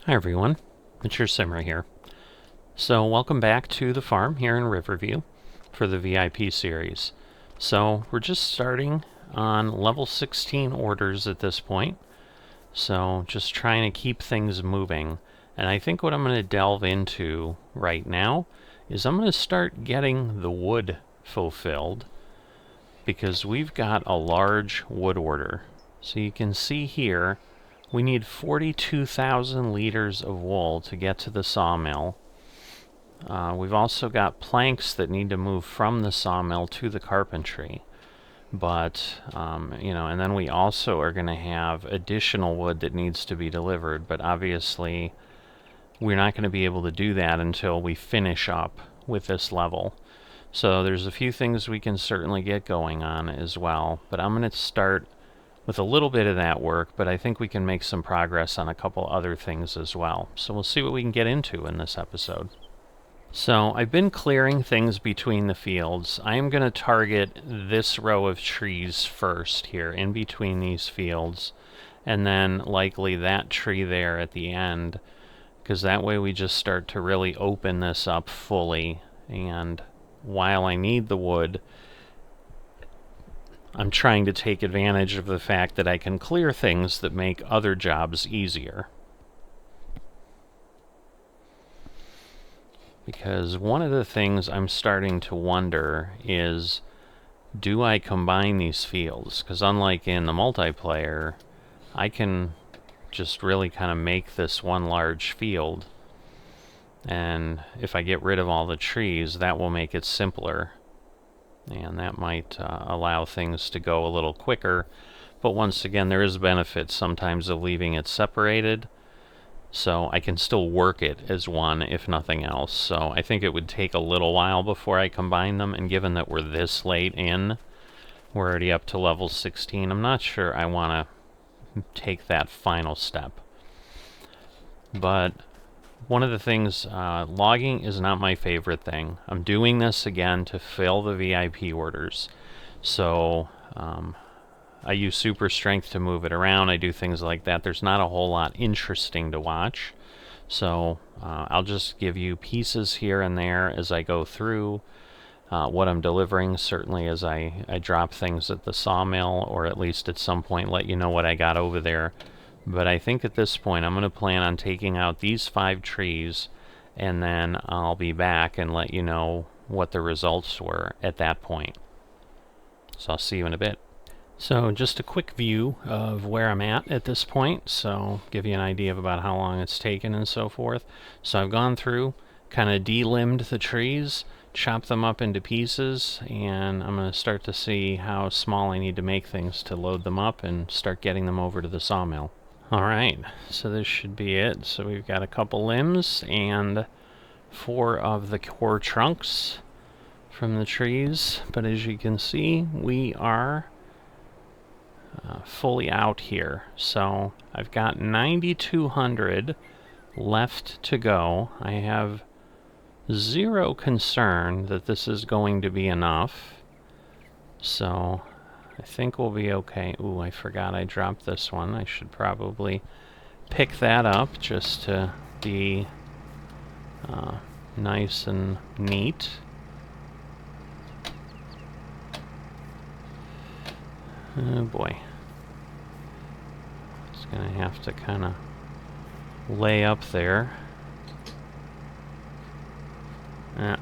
Hi everyone, it's your Simmer here. So welcome back to the farm here in Riverview for the VIP series. So we're just starting on level 16 orders at this point. So just trying to keep things moving. And I think what I'm going to delve into right now is I'm going to start getting the wood fulfilled because we've got a large wood order. So you can see here we need 42,000 liters of wool to get to the sawmill. We've also got planks that need to move from the sawmill to the carpentry. But, and then we also are going to have additional wood that needs to be delivered. But obviously, we're not going to be able to do that until we finish up with this level. So there's a few things we can certainly get going on as well. But I'm going to start with a little bit of that work, but I think we can make some progress on a couple other things as well. So we'll see what we can get into in this episode. So I've been clearing things between the fields. I am going to target this row of trees first here in between these fields, and then likely that tree there at the end, because that way we just start to really open this up fully. And while I need the wood, I'm trying to take advantage of the fact that I can clear things that make other jobs easier. Because one of the things I'm starting to wonder is, do I combine these fields? Because unlike in the multiplayer, I can just really kind of make this one large field. And if I get rid of all the trees, that will make it simpler. And that might allow things to go a little quicker. But once again, there is benefit sometimes of leaving it separated. So I can still work it as one, if nothing else. So I think it would take a little while before I combine them. And given that we're this late in, we're already up to level 16, I'm not sure I want to take that final step. But one of the things, logging is not my favorite thing. I'm doing this again to fill the VIP orders. So I use super strength to move it around. I do things like that. There's not a whole lot interesting to watch. So I'll just give you pieces here and there as I go through what I'm delivering, certainly as I drop things at the sawmill, or at least at some point let you know what I got over there. But I think at this point I'm going to plan on taking out these 5 trees, and then I'll be back and let you know what the results were at that point. So I'll see you in a bit. So just a quick view of where I'm at this point, so give you an idea of about how long it's taken and so forth. So I've gone through, kind of de-limbed the trees, chopped them up into pieces, and I'm going to start to see how small I need to make things to load them up and start getting them over to the sawmill. Alright, so this should be it. So we've got a couple limbs and 4 of the core trunks from the trees, but as you can see, we are fully out here. So I've got 9,200 left to go. I have zero concern that this is going to be enough. So I think we'll be okay. Ooh, I forgot I dropped this one. I should probably pick that up just to be nice and neat. Oh boy. It's gonna have to kind of lay up there. So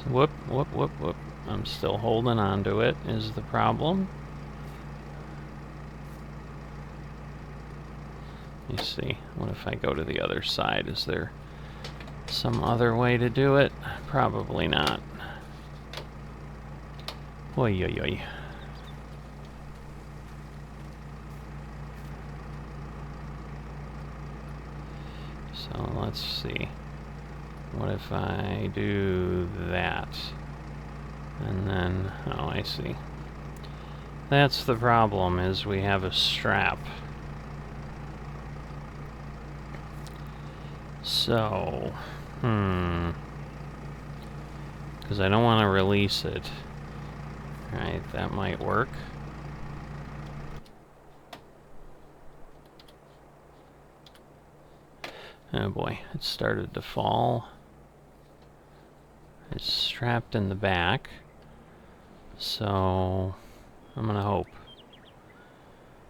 whoop, whoop, whoop, whoop. I'm still holding on to it, is the problem. Let me see. What if I go to the other side? Is there some other way to do it? Probably not. Oy, oy, oy. So let's see. What if I do that? And then, oh, I see. That's the problem, is we have a strap. So, because I don't want to release it. Right, that might work. Oh boy, it started to fall. It's strapped in the back. So I'm gonna hope.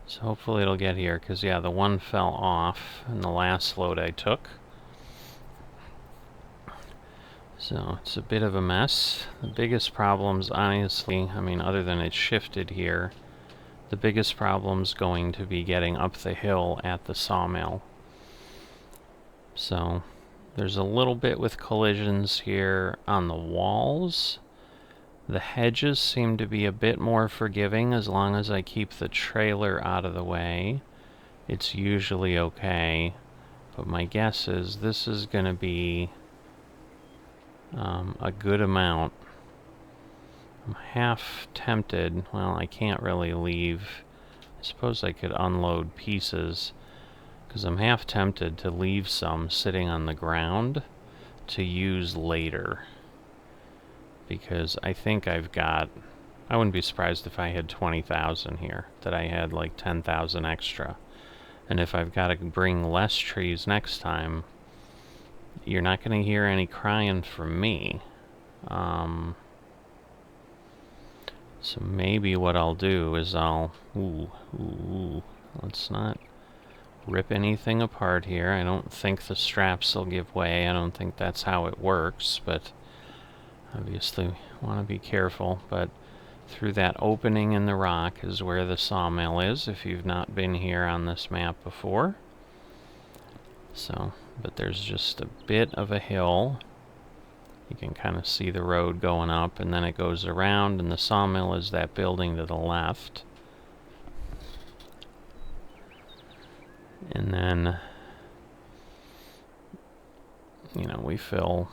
So hopefully it'll get here, because yeah, the one fell off in the last load I took. So it's a bit of a mess. The biggest problems, honestly, I mean, other than it's shifted here, the biggest problem's going to be getting up the hill at the sawmill. So there's a little bit with collisions here on the walls. The hedges seem to be a bit more forgiving as long as I keep the trailer out of the way. It's usually okay. But my guess is this is going to be a good amount. I'm half tempted. Well, I can't really leave. I suppose I could unload pieces, because I'm half tempted to leave some sitting on the ground to use later. Because I think I've got... I wouldn't be surprised if I had 20,000 here, that I had like 10,000 extra. And if I've got to bring less trees next time, you're not going to hear any crying from me. So maybe what I'll do is let's not rip anything apart here. I don't think the straps will give way. I don't think that's how it works, but obviously want to be careful. But through that opening in the rock is where the sawmill is, if you've not been here on this map before. So, but there's just a bit of a hill. You can kind of see the road going up, and then it goes around, and the sawmill is that building to the left. And then, you know, we fill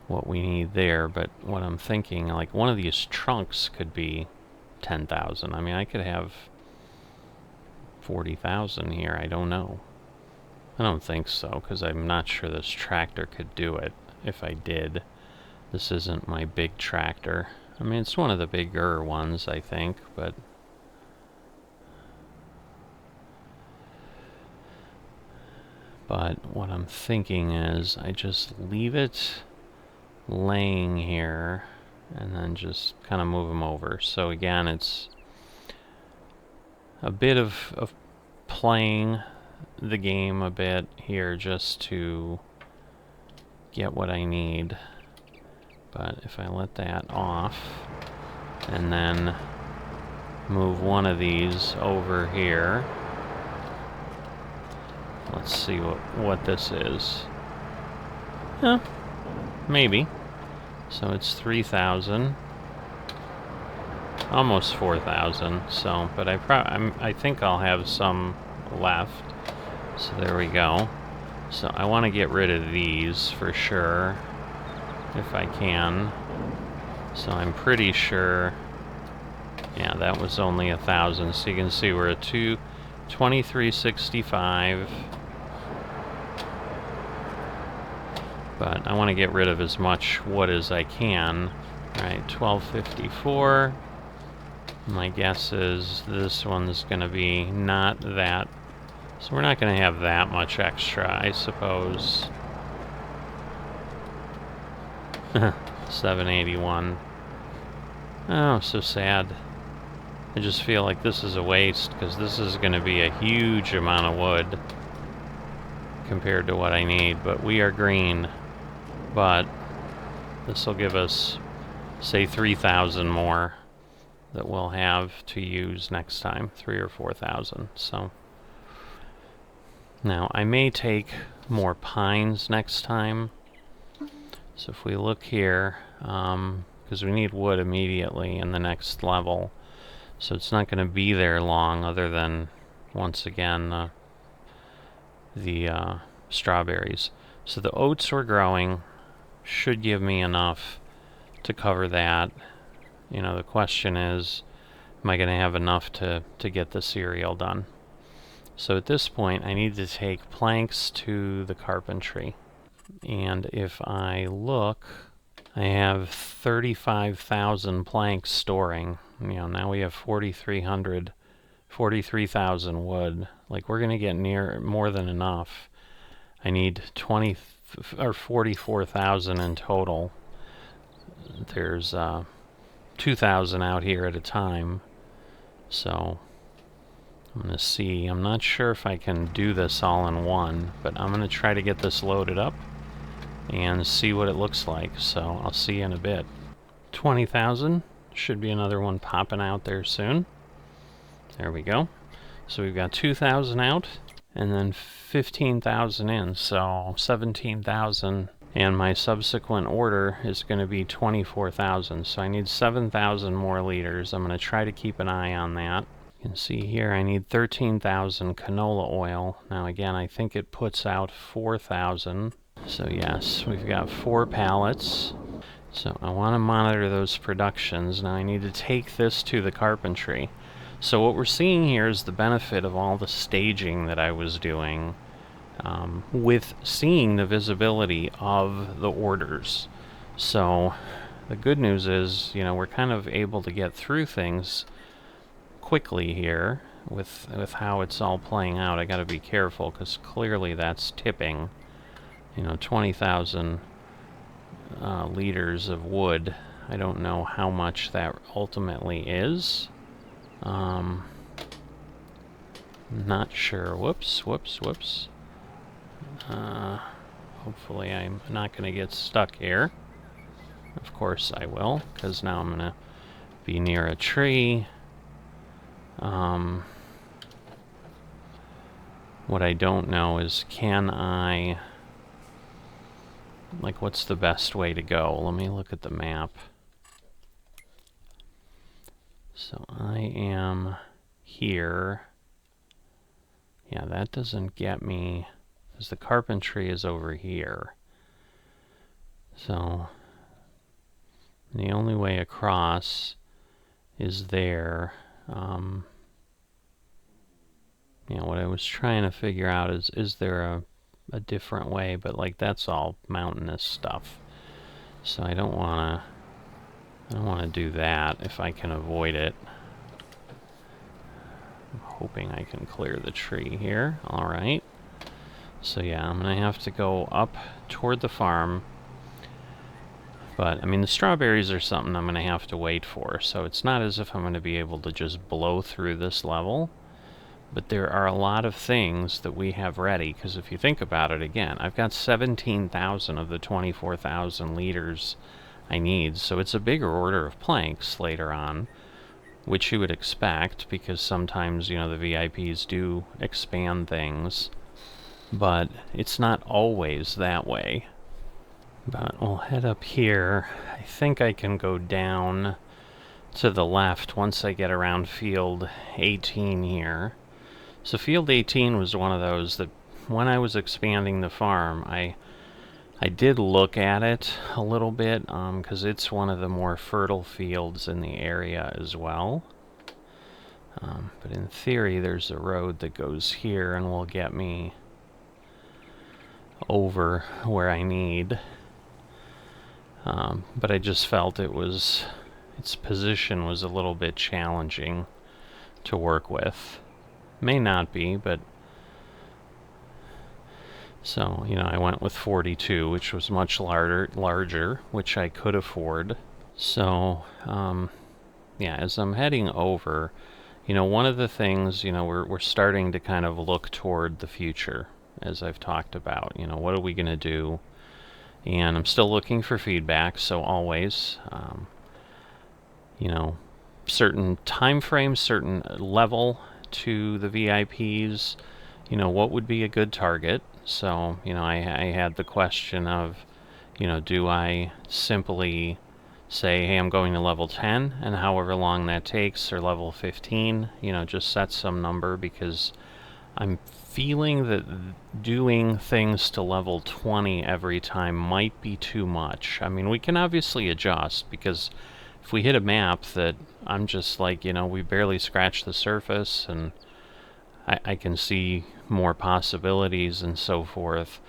what we need there, but what I'm thinking, like, one of these trunks could be 10,000. I mean, I could have 40,000 here. I don't know. I don't think so, because I'm not sure this tractor could do it. If I did, this isn't my big tractor. I mean, it's one of the bigger ones, I think, but what I'm thinking is I just leave it laying here and then just kind of move them over. So again, it's a bit of playing the game a bit here just to get what I need. But if I let that off and then move one of these over here, let's see what this is. Maybe. So it's 3,000, almost 4,000. So, but I think I'll have some left. So there we go. So I want to get rid of these for sure, if I can. So I'm pretty sure, yeah, that was only 1,000. So you can see we're at 2365. But I want to get rid of as much wood as I can. All right, 1254. My guess is this one's going to be not that. So we're not going to have that much extra, I suppose. 781. Oh, so sad. I just feel like this is a waste, because this is going to be a huge amount of wood compared to what I need. But we are green. But this will give us, say, 3,000 more that we'll have to use next time. 3,000 or 4,000. So now I may take more pines next time. So if we look here, because we need wood immediately in the next level, so it's not going to be there long, other than once again the strawberries. So the oats we're growing should give me enough to cover that. You know, the question is, am I going to have enough to get the cereal done? So at this point, I need to take planks to the carpentry. And if I look, I have 35,000 planks storing. You know, now we have 43,000 wood. Like, we're going to get near more than enough. I need 20 or 44,000 in total. There's 2,000 out here at a time. So I'm going to see. I'm not sure if I can do this all in one, but I'm going to try to get this loaded up and see what it looks like. So I'll see you in a bit. 20,000. Should be another one popping out there soon. There we go. So we've got 2,000 out and then 15,000 in, so 17,000. And my subsequent order is going to be 24,000. So I need 7,000 more liters. I'm going to try to keep an eye on that. You can see here I need 13,000 canola oil. Now again, I think it puts out 4,000. So yes, we've got 4 pallets. So I want to monitor those productions. Now I need to take this to the carpentry. So what we're seeing here is the benefit of all the staging that I was doing with seeing the visibility of the orders. So the good news is, you know, we're kind of able to get through things quickly here with how it's all playing out. I got to be careful because clearly that's tipping. You know, 20,000 liters of wood. I don't know how much that ultimately is. Not sure. Whoops. Hopefully I'm not going to get stuck here. Of course I will, because now I'm going to be near a tree. What I don't know is, can I... like, what's the best way to go? Let me look at the map. So I am here. Yeah, that doesn't get me, because the carpentry is over here. So the only way across is there. You know, what I was trying to figure out is there a different way, but like that's all mountainous stuff. So I don't want to do that if I can avoid it. I'm hoping I can clear the tree here. All right. So yeah, I'm going to have to go up toward the farm. But I mean, the strawberries are something I'm going to have to wait for. So it's not as if I'm going to be able to just blow through this level. But there are a lot of things that we have ready, because if you think about it again, I've got 17,000 of the 24,000 liters I need, so it's a bigger order of planks later on, which you would expect, because sometimes, you know, the VIPs do expand things, but it's not always that way. But we'll head up here. I think I can go down to the left once I get around field 18 here. So field 18 was one of those that when I was expanding the farm, I did look at it a little bit, because it's one of the more fertile fields in the area as well. But in theory, there's a road that goes here and will get me over where I need. But I just felt its position was a little bit challenging to work with. May not be, but so, you know, I went with 42, which was much larger, which I could afford. So, yeah, as I'm heading over, you know, one of the things, you know, we're starting to kind of look toward the future, as I've talked about. You know, what are we going to do? And I'm still looking for feedback, so always, you know, certain time frames, certain level to the VIPs, you know, what would be a good target? So, you know, I had the question of, you know, do I simply say, hey, I'm going to level 10, and however long that takes, or level 15, you know, just set some number, because I'm feeling that doing things to level 20 every time might be too much. I mean, we can obviously adjust, because if we hit a map that I'm just like, you know, we barely scratched the surface, and I can see more possibilities and so forth,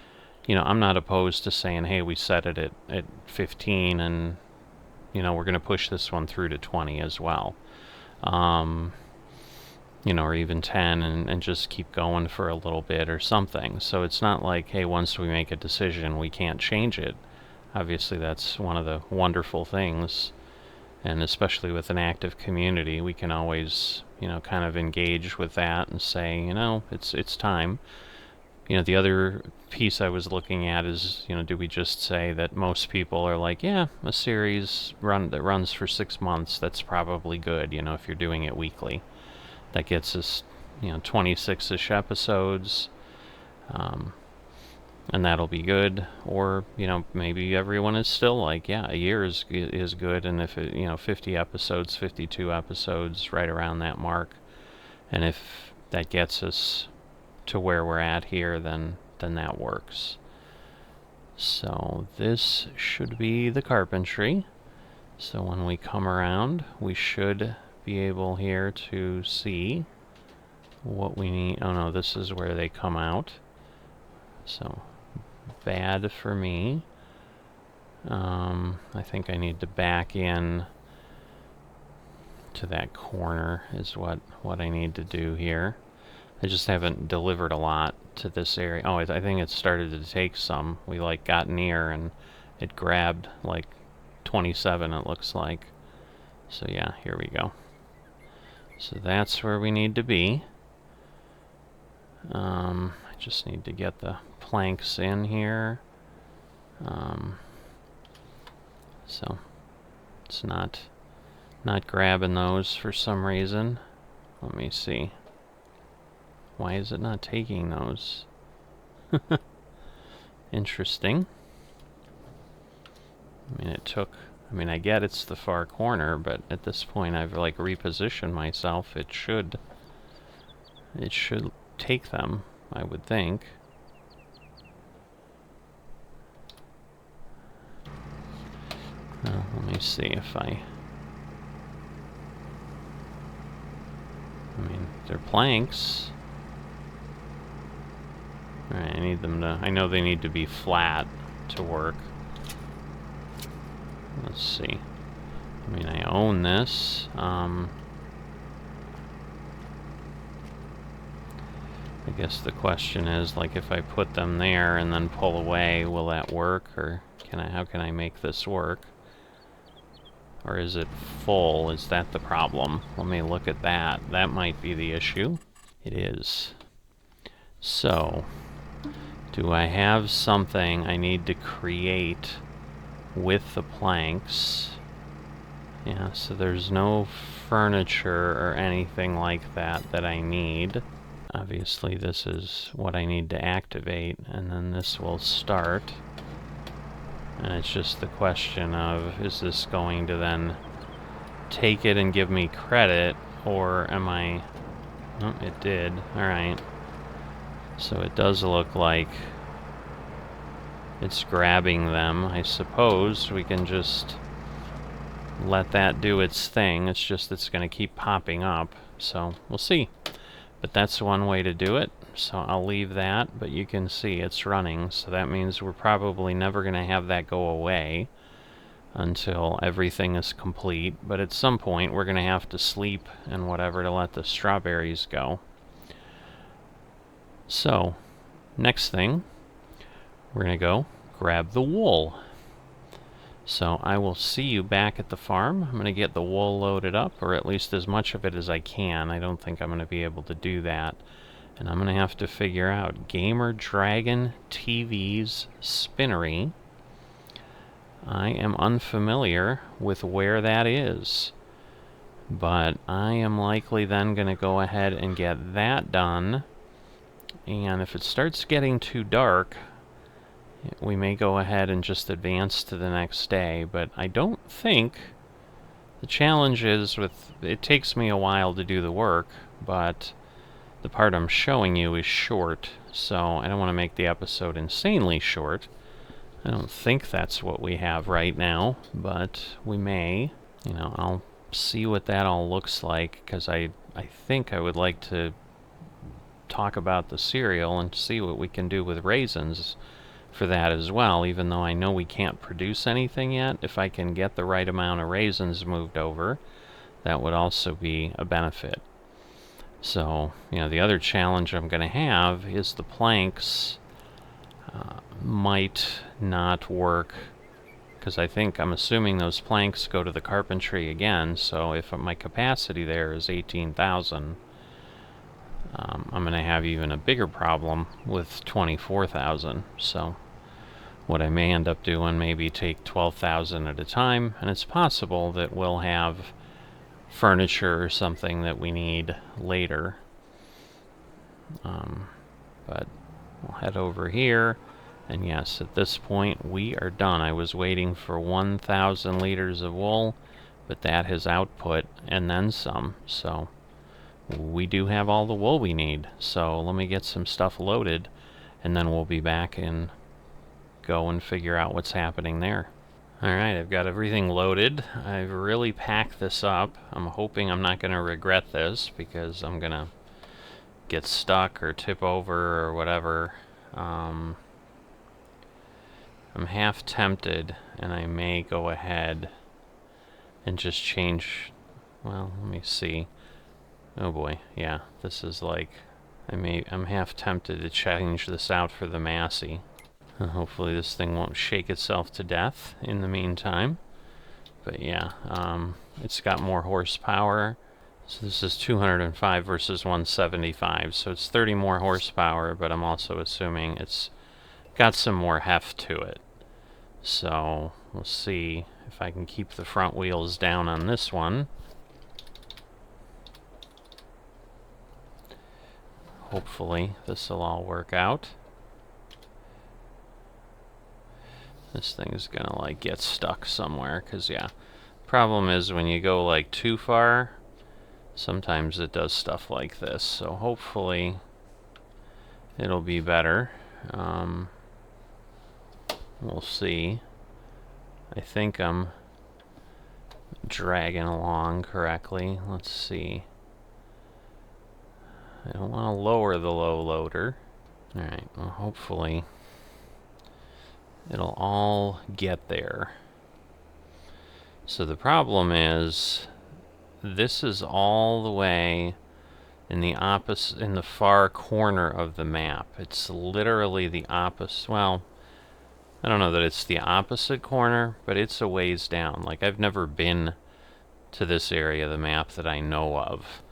you know, I'm not opposed to saying, hey, we set it at 15, and, you know, we're going to push this one through to 20 as well. you know, or even 10, and just keep going for a little bit or something. So it's not like, hey, once we make a decision, we can't change it. Obviously, that's one of the wonderful things, and especially with an active community, we can always, you know, kind of engage with that and say, you know, it's time. You know, the other piece I was looking at is, you know, do we just say that most people are like, yeah, a series that runs for 6 months, that's probably good, you know, if you're doing it weekly. That gets us, you know, 26-ish episodes, and that'll be good. Or, you know, maybe everyone is still like, yeah, a year is good, and if it, you know, 50 episodes, 52 episodes, right around that mark, and if that gets us to where we're at here, then that works. So this should be the carpentry. So when we come around, we should be able here to see what we need. Oh no, this is where they come out. So bad for me. I think I need to back in to that corner is what I need to do here. I just haven't delivered a lot to this area. Oh, I think it started to take some. We like got near and it grabbed like 27, it looks like. So yeah, here we go. So that's where we need to be. I just need to get the planks in here. So it's not grabbing those for some reason. Let me see. Why is it not taking those? Interesting. I mean, I get it's the far corner, but at this point I've like repositioned myself. It should take them, I would think. Let me see if I mean, they're planks. Alright, I need them to... I know they need to be flat to work. Let's see. I mean, I own this. I guess the question is, like, if I put them there and then pull away, will that work? Or how can I make this work? Or is it full? Is that the problem? Let me look at that. That might be the issue. It is. So, do I have something I need to create with the planks? Yeah, so there's no furniture or anything like that I need. Obviously, this is what I need to activate, and then this will start. And it's just the question of, is this going to then take it and give me credit, or am I... Oh, it did. Alright. So it does look like it's grabbing them. I suppose we can just let that do its thing. It's just it's going to keep popping up. So we'll see. But that's one way to do it. So I'll leave that, but you can see it's running. So that means we're probably never going to have that go away until everything is complete. But at some point we're going to have to sleep and whatever to let the strawberries go. So, next thing, we're going to go grab the wool. So I will see you back at the farm. I'm going to get the wool loaded up, or at least as much of it as I can. I don't think I'm going to be able to do that. And I'm going to have to figure out Gamer Dragon TV's spinnery. I am unfamiliar with where that is, but I am likely then going to go ahead and get that done. And if it starts getting too dark, we may go ahead and just advance to the next day. But I don't think the challenge is with... It takes me a while to do the work, but the part I'm showing you is short, so I don't want to make the episode insanely short. I don't think that's what we have right now, but we may. You know, I'll see what that all looks like, because I think I would like to talk about the cereal and see what we can do with raisins for that as well, even though I know we can't produce anything yet. If I can get the right amount of raisins moved over, that would also be a benefit. So, you know, the other challenge I'm going to have is the planks might not work, because I'm assuming those planks go to the carpentry again, so if my capacity there is 18,000, I'm going to have even a bigger problem with 24,000. So what I may end up doing, maybe take 12,000 at a time, and it's possible that we'll have furniture or something that we need later. But we'll head over here, and yes, at this point we are done. I was waiting for 1,000 liters of wool, but that has output and then some, so we do have all the wool we need. So let me get some stuff loaded, and then we'll be back and go and figure out what's happening there. Alright, I've got everything loaded. I've really packed this up. I'm hoping I'm not going to regret this, because I'm going to get stuck or tip over or whatever. I'm half tempted, and I may go ahead and just change. Well, let me see. Oh boy, yeah, this is like, I'm half tempted to change this out for the Massey. Hopefully this thing won't shake itself to death in the meantime. But yeah, it's got more horsepower. So this is 205 versus 175, so it's 30 more horsepower, but I'm also assuming it's got some more heft to it. So we'll see if I can keep the front wheels down on this one. Hopefully this will all work out. This thing is gonna like get stuck somewhere, because yeah, problem is when you go like too far, sometimes it does stuff like this. So hopefully it'll be better. We'll see. I think I'm dragging along correctly. Let's see. I don't want to lower the low loader. Alright, well hopefully it'll all get there. So the problem is, this is all the way in the far corner of the map. It's literally the opposite. Well, I don't know that it's the opposite corner, but it's a ways down. Like, I've never been to this area of the map that I know of.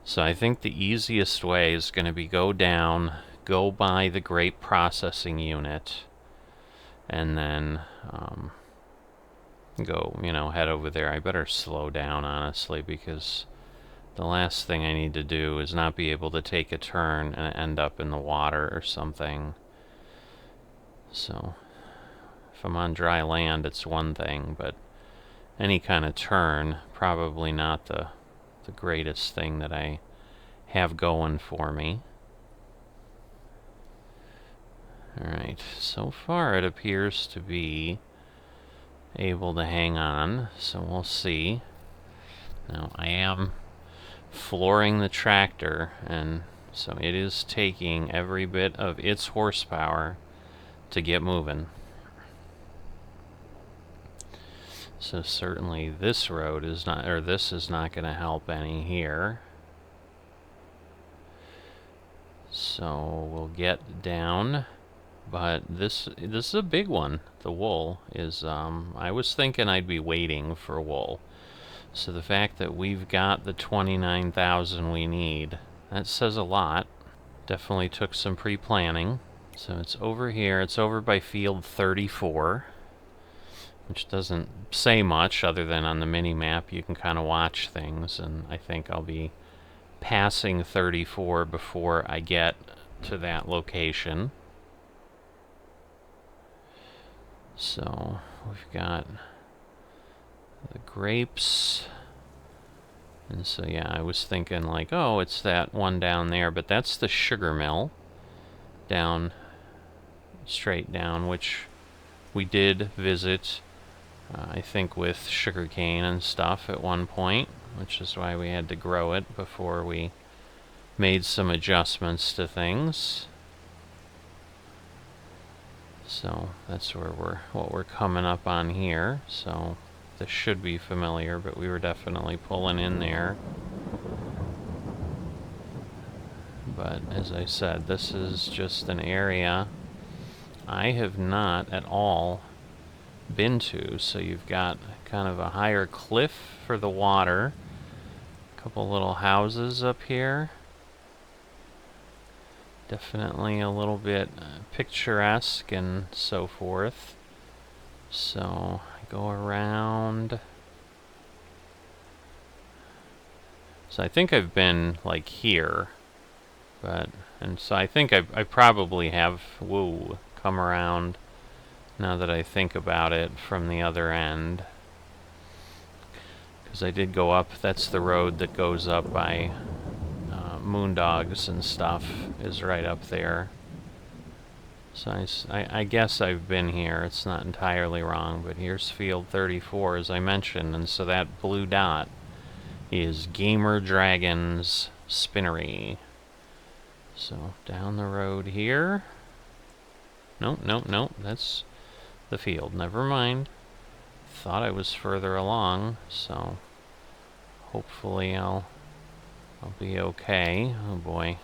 So I think the easiest way is going to be go down, go by the grape processing unit, and then go, head over there. I better slow down, honestly, because the last thing I need to do is not be able to take a turn and end up in the water or something. So if I'm on dry land, it's one thing, but any kind of turn, probably not the greatest thing that I have going for me. Alright, so far it appears to be able to hang on, so we'll see. Now, I am flooring the tractor, and so it is taking every bit of its horsepower to get moving. So certainly this road is not, or this is not going to help any here. So we'll get down. But this is a big one. The wool is, I was thinking I'd be waiting for wool. So the fact that we've got the 29,000 we need, that says a lot. Definitely took some pre-planning. So it's over here. It's over by field 34, which doesn't say much other than on the mini-map you can kind of watch things, and I think I'll be passing 34 before I get to that location. So we've got the grapes, and so yeah, I was thinking like, oh, it's that one down there, but that's the sugar mill down, straight down, which we did visit, I think with sugarcane and stuff at one point, which is why we had to grow it before we made some adjustments to things. So that's where what we're coming up on here. So this should be familiar, but we were definitely pulling in there. But as I said, this is just an area I have not at all been to. So you've got kind of a higher cliff for the water, a couple little houses up here. Definitely a little bit picturesque and so forth. So I go around. So I think I've been like here, and so I think I probably have, come around now that I think about it from the other end. Because I did go up, that's the road that goes up by Moondogs and stuff, is right up there. So I guess I've been here, it's not entirely wrong, but here's field 34 as I mentioned, and so that blue dot is Gamer Dragon's spinnery. So down the road here. Nope, that's the field. Never mind. Thought I was further along, so hopefully I'll be okay. Oh boy.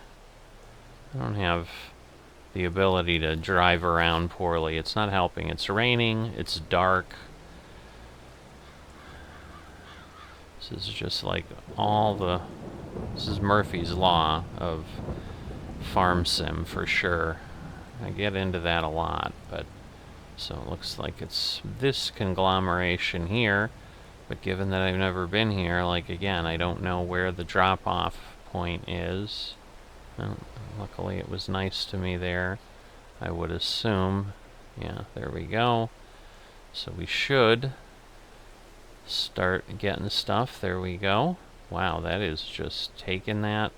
I don't have the ability to drive around poorly. It's not helping. It's raining, it's dark. This is just like this is Murphy's Law of farm sim for sure. I get into that a lot, but so it looks like it's this conglomeration here, but given that I've never been here, like again, I don't know where the drop-off point is. Well, luckily it was nice to me there. I would assume, yeah, there we go. So we should start getting stuff. There we go. Wow, that is just taking that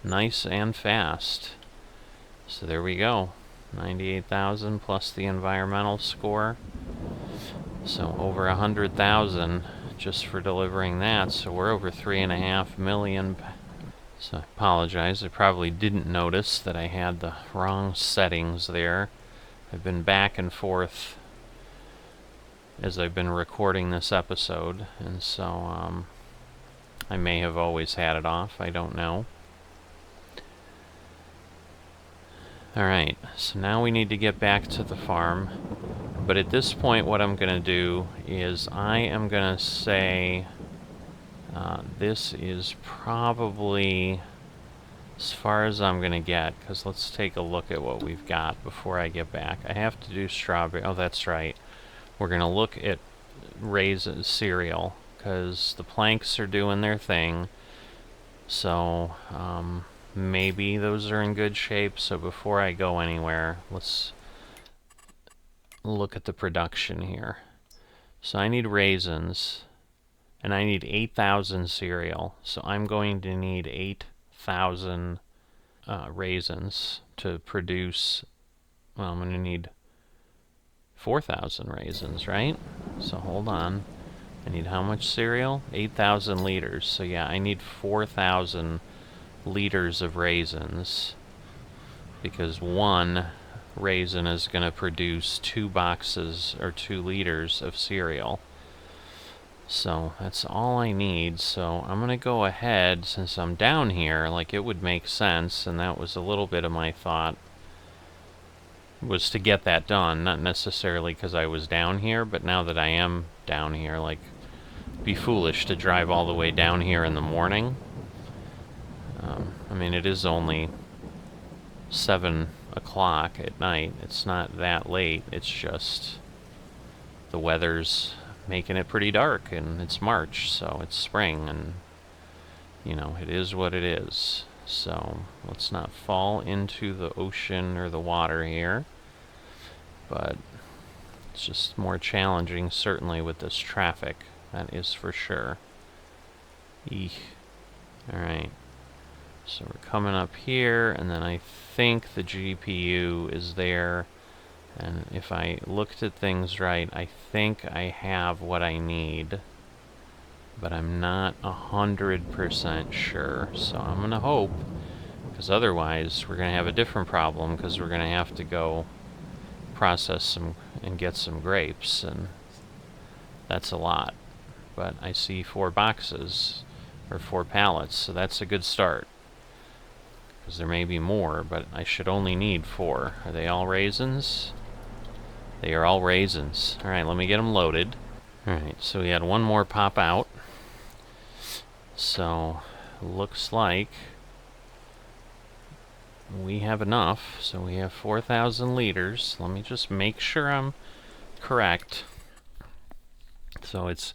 nice and fast. So there we go. 98,000 plus the environmental score. So over 100,000 just for delivering that. So we're over 3.5 million. So I apologize. I probably didn't notice that I had the wrong settings there. I've been back and forth as I've been recording this episode, and so I may have always had it off. I don't know. Alright, so now we need to get back to the farm. But at this point, what I'm going to do is I am going to say this is probably as far as I'm going to get, because let's take a look at what we've got before I get back. I have to do strawberry. Oh, that's right. We're going to look at Raisins cereal, because the planks are doing their thing. So, maybe those are in good shape. So before I go anywhere, let's look at the production here. So I need raisins, and I need 8,000 cereal. So I'm going to need 8,000 raisins to produce. Well, I'm going to need 4,000 raisins, right? So hold on. I need how much cereal? 8,000 liters. So yeah, I need 4,000 liters of raisins, because one raisin is going to produce 2 boxes or 2 liters of cereal. So that's all I need. So I'm going to go ahead, since I'm down here, like it would make sense, and that was a little bit of my thought, was to get that done, not necessarily because I was down here, but now that I am down here, like, be foolish to drive all the way down here in the morning. I mean, it is only 7 o'clock at night. It's not that late. It's just the weather's making it pretty dark, and it's March, so it's spring, and you know, it is what it is. So let's not fall into the ocean or the water here, but it's just more challenging, certainly, with this traffic. That is for sure. Eek. Alright. So we're coming up here, and then I think the GPU is there. And if I looked at things right, I think I have what I need. But I'm not 100% sure. So I'm going to hope, because otherwise we're going to have a different problem, because we're going to have to go process some and get some grapes, and that's a lot. But I see 4 boxes, or 4 pallets, so that's a good start. because there may be more, but I should only need 4. Are they all raisins? They are all raisins. Alright, let me get them loaded. Alright, so we had one more pop out. So, looks like we have enough. So we have 4,000 liters. Let me just make sure I'm correct. So it's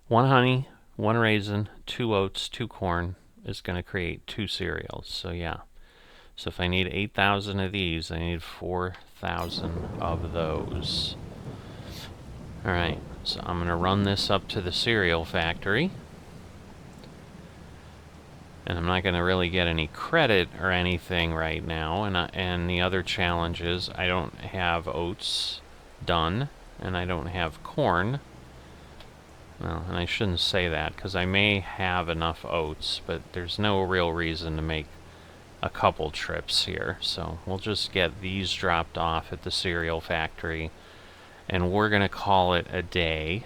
1 honey, 1 raisin, 2 oats, 2 corn is going to create 2 cereals. So yeah. So if I need 8,000 of these, I need 4,000 of those. Alright, so I'm going to run this up to the cereal factory. And I'm not going to really get any credit or anything right now. And the other challenge is I don't have oats done, and I don't have corn. Well, and I shouldn't say that, because I may have enough oats, but there's no real reason to make a couple trips here. So we'll just get these dropped off at the cereal factory, and we're going to call it a day,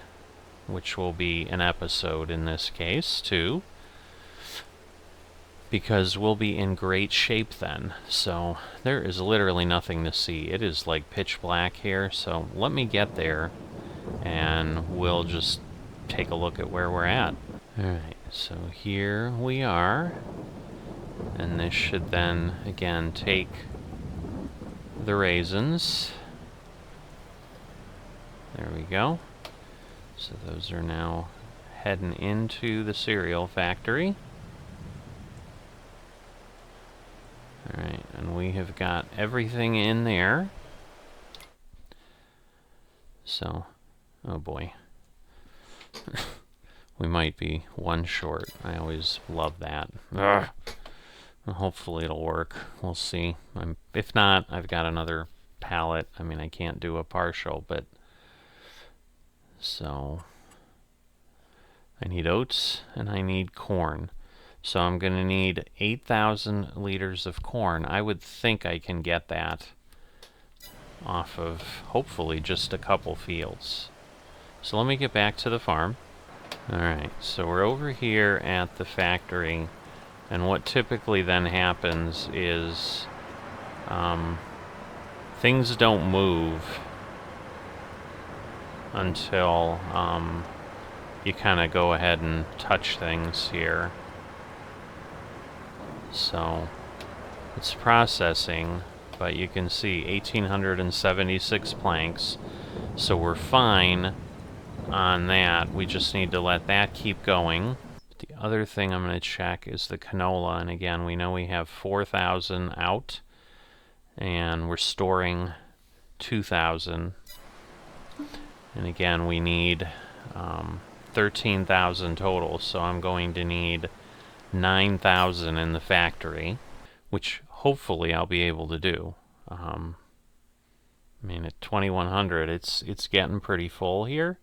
which will be an episode in this case, too. Because we'll be in great shape then. So there is literally nothing to see. It is like pitch black here, so let me get there and we'll just take a look at where we're at. Alright, so here we are, and this should then again take the raisins. There we go. So those are now heading into the cereal factory. Alright, and we have got everything in there. So, oh boy. We might be 1 short. I always love that. Ugh. Well, hopefully it'll work. We'll see. If not, I've got another pallet. I mean, I can't do a partial, but... So... I need oats, and I need corn. So I'm going to need 8,000 liters of corn. I would think I can get that off of, hopefully, just a couple fields. So let me get back to the farm. Alright, so we're over here at the factory, and what typically then happens is things don't move until you kind of go ahead and touch things here. So it's processing, but you can see 1,876 planks, so we're fine on that. We just need to let that keep going. The other thing I'm going to check is the canola, and again, we know we have 4,000 out, and we're storing 2,000, and again, we need 13,000 total, so I'm going to need 9,000 in the factory, which hopefully I'll be able to do. I mean, at 2,100, it's getting pretty full here,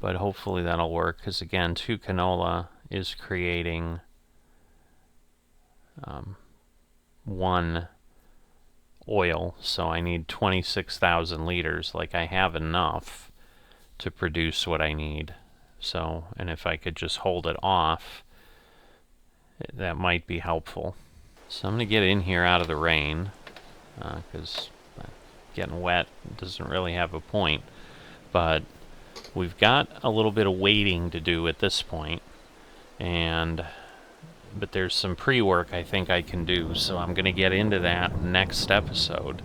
but hopefully that'll work, because again, 2 canola is creating 1 oil, so I need 26,000 liters. Like, I have enough to produce what I need. So, and if I could just hold it off, that might be helpful. So I'm going to get in here out of the rain, because getting wet doesn't really have a point. But we've got a little bit of waiting to do at this point, but there's some pre-work I think I can do, so I'm going to get into that next episode.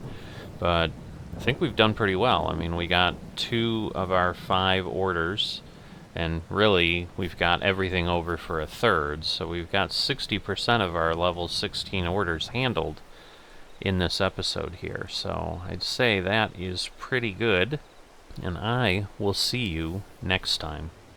But I think we've done pretty well. I mean, we got 2 of our 5 orders, and really, we've got everything over for a third, so we've got 60% of our level 16 orders handled in this episode here. So I'd say that is pretty good, and I will see you next time.